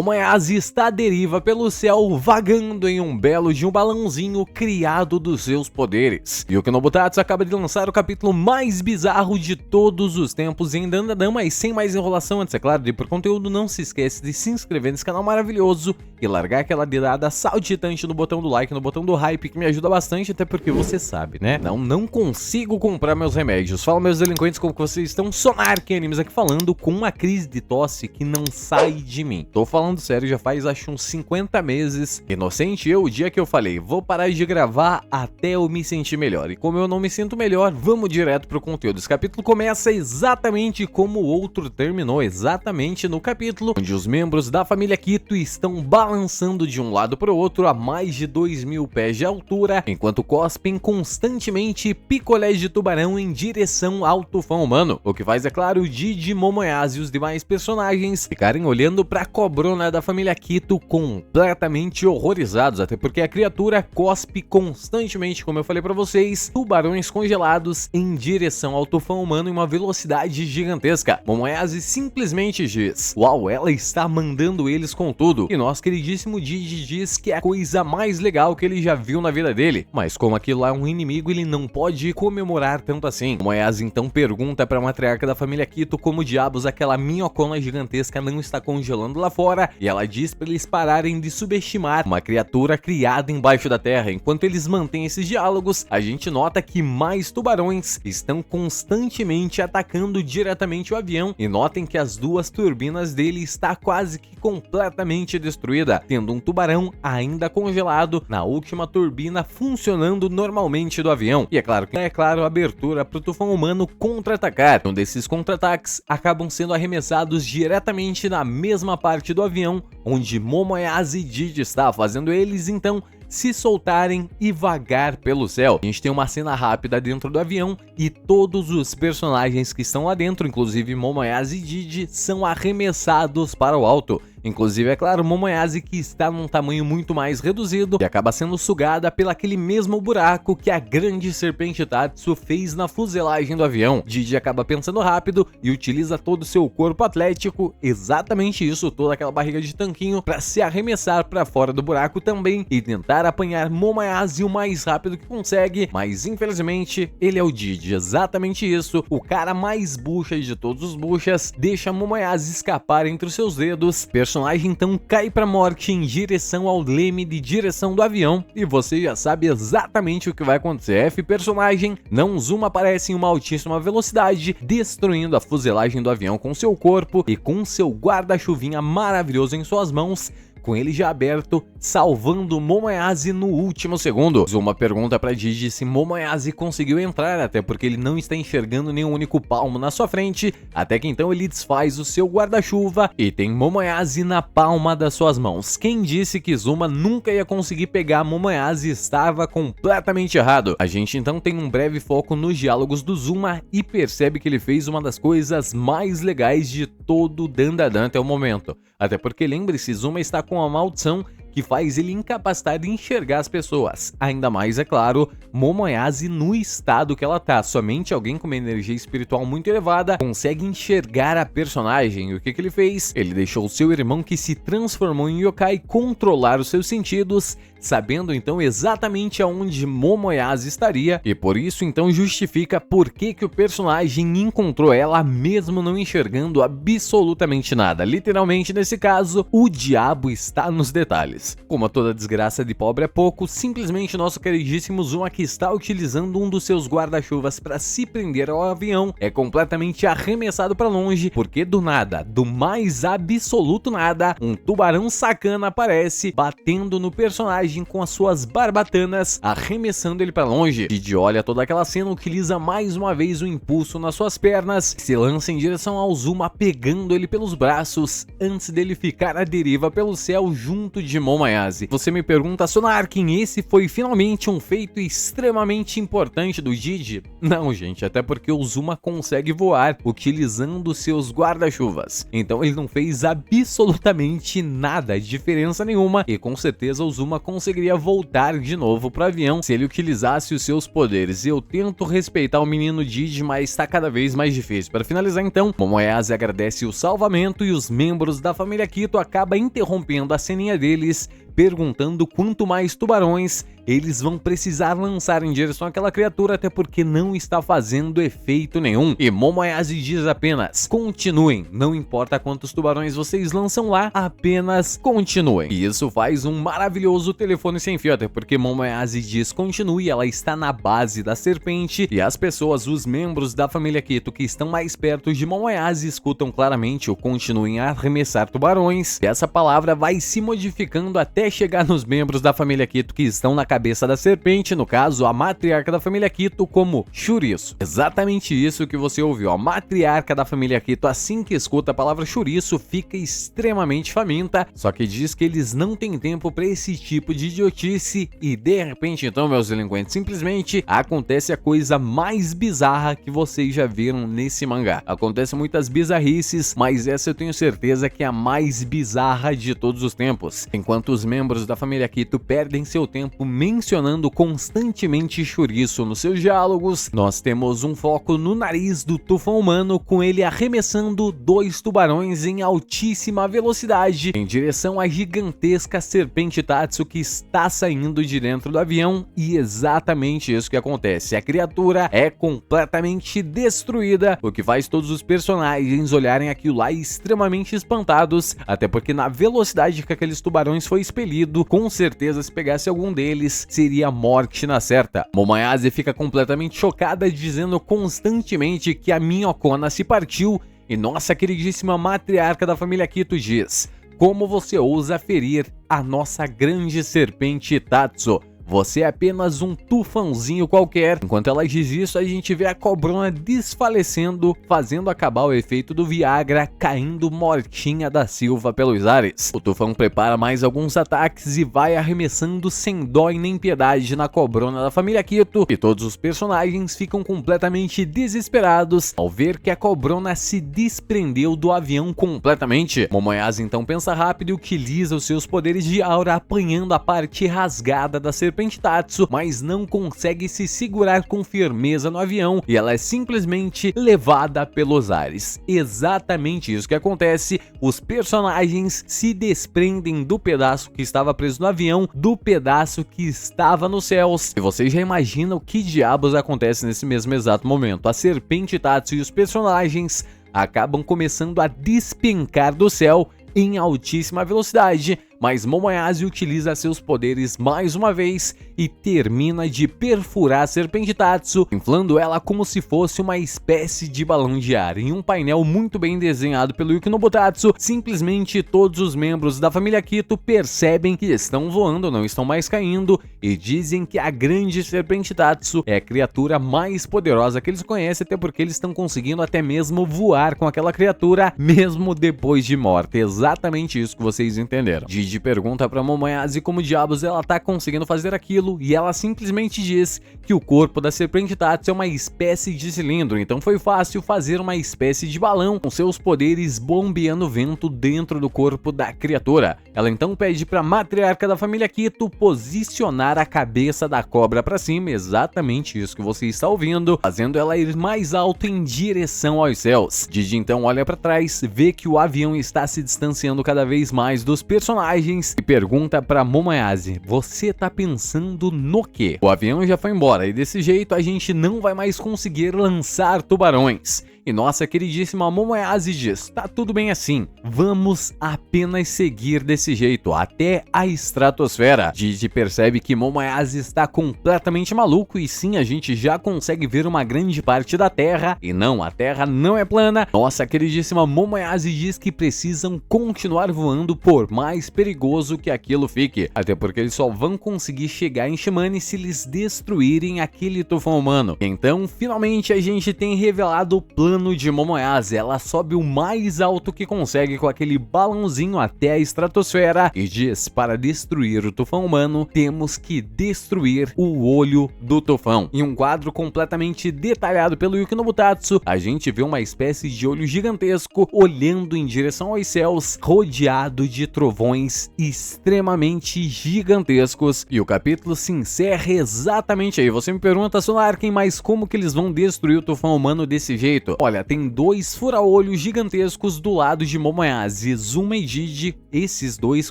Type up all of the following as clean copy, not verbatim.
Momoyase está à deriva pelo céu, vagando em um belo de um balãozinho criado dos seus poderes. E o Kenobutatsu acaba de lançar o capítulo mais bizarro de todos os tempos em Dandadan, e sem mais enrolação, antes é claro de ir pro conteúdo, não se esquece de se inscrever nesse canal maravilhoso e largar aquela dedada saltitante no botão do like, no botão do hype, que me ajuda bastante, até porque você sabe, né? Não consigo comprar meus remédios. Fala, meus delinquentes, como que vocês estão? Sonark Animes aqui falando, com uma crise de tosse que não sai de mim. Tô falando sério, já faz acho uns 50 meses. Inocente eu, o dia que eu falei, vou parar de gravar até eu me sentir melhor. E como eu não me sinto melhor, vamos direto pro conteúdo. Esse capítulo começa exatamente como o outro terminou, exatamente no capítulo onde os membros da família Kito estão balançando de um lado pro outro a mais de 2.000 pés de altura, enquanto cospem constantemente picolés de tubarão em direção ao tufão humano. O que faz, é claro, o Didi, Momoyase e os demais personagens ficarem olhando pra cobrona da família Kito completamente horrorizados, até porque a criatura cospe constantemente, como eu falei pra vocês, tubarões congelados em direção ao tufão humano em uma velocidade gigantesca. Momoyase simplesmente diz: uau, ela está mandando eles com tudo. E nosso queridíssimo Didi diz que é a coisa mais legal que ele já viu na vida dele. Mas como aquilo lá é um inimigo, ele não pode comemorar tanto assim. Momoyase então pergunta pra matriarca da família Kito como diabos aquela minhocona gigantesca não está congelando lá fora, e ela diz para eles pararem de subestimar uma criatura criada embaixo da terra. Enquanto eles mantêm esses diálogos, a gente nota que mais tubarões estão constantemente atacando diretamente o avião, e notem que as duas turbinas dele está quase que completamente destruída, tendo um tubarão ainda congelado na última turbina funcionando normalmente do avião. E é claro, a abertura para o tufão humano contra-atacar. Um desses contra-ataques acabam sendo arremessados diretamente na mesma parte do avião onde Momoyase e Didi está, fazendo eles então se soltarem e vagar pelo céu. A gente tem uma cena rápida dentro do avião e todos os personagens que estão lá dentro, inclusive Momoyase e Didi, são arremessados para o alto. Inclusive, é claro, Momoyase, que está num tamanho muito mais reduzido, e acaba sendo sugada pelo aquele mesmo buraco que a grande serpente Tatsu fez na fuselagem do avião. Didi acaba pensando rápido e utiliza todo o seu corpo atlético, exatamente isso, toda aquela barriga de tanquinho, para se arremessar para fora do buraco também e tentar apanhar Momoyase o mais rápido que consegue, mas infelizmente ele é o Didi, exatamente isso, o cara mais bucha de todos os buchas, deixa Momoyase escapar entre os seus dedos. O personagem então cai pra morte em direção ao leme de direção do avião, e você já sabe exatamente o que vai acontecer. F personagem, não Zuma, aparece em uma altíssima velocidade, destruindo a fuselagem do avião com seu corpo e com seu guarda-chuvinha maravilhoso em suas mãos, com ele já aberto, salvando Momoyase no último segundo. Zuma pergunta pra Didi se Momoyase conseguiu entrar, até porque ele não está enxergando nenhum único palmo na sua frente, até que então ele desfaz o seu guarda-chuva e tem Momoyase na palma das suas mãos. Quem disse que Zuma nunca ia conseguir pegar Momoyase estava completamente errado. A gente então tem um breve foco nos diálogos do Zuma e percebe que ele fez uma das coisas mais legais de todo o Dandadan até o momento. Até porque, lembre-se, Zuma está com a maldição que faz ele incapacitar de enxergar as pessoas. Ainda mais, é claro, Momoyase no estado que ela tá. Somente alguém com uma energia espiritual muito elevada consegue enxergar a personagem. E o que ele fez? Ele deixou seu irmão, que se transformou em yokai, controlar os seus sentidos, sabendo então exatamente aonde Momoyase estaria, e por isso então justifica por que o personagem encontrou ela mesmo não enxergando absolutamente nada. Literalmente, nesse caso, o diabo está nos detalhes. Como a toda desgraça de pobre é pouco, simplesmente nosso queridíssimo Zuma, que está utilizando um dos seus guarda-chuvas para se prender ao avião, é completamente arremessado para longe, porque do nada, do mais absoluto nada, um tubarão sacana aparece, batendo no personagem com as suas barbatanas, arremessando ele para longe. Didi olha toda aquela cena, utiliza mais uma vez o impulso nas suas pernas, se lança em direção ao Zuma, pegando ele pelos braços, antes dele ficar à deriva pelo céu junto de Momoyase. Você me pergunta, Sonarkin, esse foi finalmente um feito extremamente importante do Jiji? Não, gente, até porque o Uzuma consegue voar utilizando seus guarda-chuvas. Então ele não fez absolutamente nada, diferença nenhuma, e com certeza o Uzuma conseguiria voltar de novo pro avião se ele utilizasse os seus poderes. Eu tento respeitar o menino Jiji, mas tá cada vez mais difícil. Para finalizar então, Momoyase agradece o salvamento e os membros da família Kito acabam interrompendo a ceninha deles, perguntando quanto mais tubarões eles vão precisar lançar em direção àquela criatura, até porque não está fazendo efeito nenhum. E Momoyase diz apenas, continuem, não importa quantos tubarões vocês lançam lá, apenas continuem. E isso faz um maravilhoso telefone sem fio, até porque Momoyase diz continue, ela está na base da serpente, e as pessoas, os membros da família Kito que estão mais perto de Momoyase escutam claramente o continuem a arremessar tubarões, e essa palavra vai se modificando até chegar nos membros da família Kito que estão na cabeça da serpente, no caso a matriarca da família Kito, como chouriço. Exatamente isso que você ouviu, a matriarca da família Kito, assim que escuta a palavra chouriço, fica extremamente faminta, só que diz que eles não têm tempo para esse tipo de idiotice, e de repente então, meus delinquentes, simplesmente acontece a coisa mais bizarra que vocês já viram nesse mangá. Acontecem muitas bizarrices, mas essa eu tenho certeza que é a mais bizarra de todos os tempos. Enquanto os membros da família Kito perdem seu tempo mencionando constantemente chouriço nos seus diálogos, nós temos um foco no nariz do tufão humano, com ele arremessando 2 tubarões em altíssima velocidade em direção à gigantesca serpente Tatsu que está saindo de dentro do avião, e exatamente isso que acontece. A criatura é completamente destruída, o que faz todos os personagens olharem aquilo lá extremamente espantados, até porque na velocidade que aqueles tubarões foi expelido, com certeza se pegasse algum deles, seria morte na certa. Momoyase fica completamente chocada, dizendo constantemente que a minhocona se partiu, e nossa queridíssima matriarca da família Kito diz, como você ousa ferir a nossa grande serpente Tatsu? Você é apenas um tufãozinho qualquer. Enquanto ela diz isso, a gente vê a cobrona desfalecendo, fazendo acabar o efeito do Viagra, caindo mortinha da Silva pelos ares. O tufão prepara mais alguns ataques e vai arremessando sem dó e nem piedade na cobrona da família Kito, e todos os personagens ficam completamente desesperados ao ver que a cobrona se desprendeu do avião completamente. Momoyase então pensa rápido e utiliza os seus poderes de aura, apanhando a parte rasgada da serpente Tatsu, mas não consegue se segurar com firmeza no avião, e ela é simplesmente levada pelos ares. Exatamente isso que acontece, os personagens se desprendem do pedaço que estava preso no avião, do pedaço que estava nos céus, e vocês já imaginam o que diabos acontece nesse mesmo exato momento. A serpente Tatsu e os personagens acabam começando a despencar do céu em altíssima velocidade, mas Momoyase utiliza seus poderes mais uma vez e termina de perfurar a serpente Tatsu, inflando ela como se fosse uma espécie de balão de ar. Em um painel muito bem desenhado pelo Yuki Nobutatsu, simplesmente todos os membros da família Kito percebem que estão voando, não estão mais caindo, e dizem que a grande serpente Tatsu é a criatura mais poderosa que eles conhecem, até porque eles estão conseguindo até mesmo voar com aquela criatura, mesmo depois de morta. Exatamente isso que vocês entenderam. Jiji pergunta pra Momoyase como diabos ela tá conseguindo fazer aquilo, e ela simplesmente diz que o corpo da serpente Tatsu é uma espécie de cilindro, então foi fácil fazer uma espécie de balão com seus poderes bombeando vento dentro do corpo da criatura. Ela então pede pra matriarca da família Kito posicionar a cabeça da cobra pra cima, exatamente isso que você está ouvindo, fazendo ela ir mais alto em direção aos céus. Jiji então olha pra trás, vê que o avião está se distanciando cada vez mais dos personagens e pergunta pra Momoyase, você tá pensando no quê? O avião já foi embora e desse jeito a gente não vai mais conseguir lançar tubarões. E nossa queridíssima Momoyase diz, tá tudo bem assim, vamos apenas seguir desse jeito até a estratosfera. Jiji percebe que Momoyase está completamente maluco, e sim, a gente já consegue ver uma grande parte da Terra, e não, a Terra não é plana. Nossa queridíssima Momoyase diz que precisam continuar voando por mais perigoso que aquilo fique, até porque eles só vão conseguir chegar em Shimane se eles destruírem aquele tufão humano. Então, finalmente a gente tem revelado o plano humano de Momoyase. Ela sobe o mais alto que consegue com aquele balãozinho até a estratosfera e diz: para destruir o tufão humano, temos que destruir o olho do tufão. Em um quadro completamente detalhado pelo Yuki Nobutatsu, a gente vê uma espécie de olho gigantesco olhando em direção aos céus, rodeado de trovões extremamente gigantescos. E o capítulo se encerra exatamente aí. Você me pergunta, Sonarken, mas como que eles vão destruir o tufão humano desse jeito? Olha, tem dois fura-olhos gigantescos do lado de Momoyase, Zuma e Jiji. Esses dois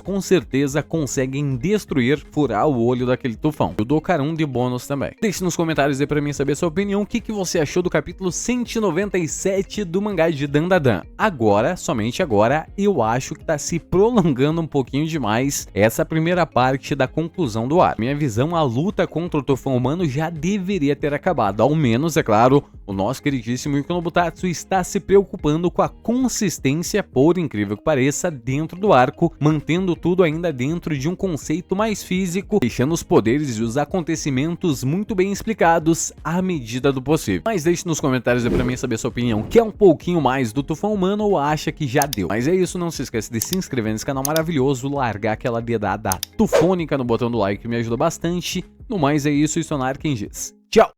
com certeza conseguem destruir, furar o olho daquele tufão. Eu dou Karun de bônus também. Deixe nos comentários aí pra mim saber sua opinião. O que você achou do capítulo 197 do mangá de Dandadan? Agora, somente agora, eu acho que tá se prolongando um pouquinho demais essa primeira parte da conclusão do arco. Minha visão, a luta contra o tufão humano já deveria ter acabado. Ao menos, é claro, o nosso queridíssimo Yuki Nobutatsu está se preocupando com a consistência, por incrível que pareça, dentro do arco, mantendo tudo ainda dentro de um conceito mais físico, deixando os poderes e os acontecimentos muito bem explicados à medida do possível. Mas deixe nos comentários aí pra mim saber sua opinião. Quer um pouquinho mais do tufão humano ou acha que já deu? Mas é isso, não se esquece de se inscrever nesse canal maravilhoso, largar aquela dedada tufônica no botão do like que me ajuda bastante. No mais é isso, e Sonarken diz: tchau!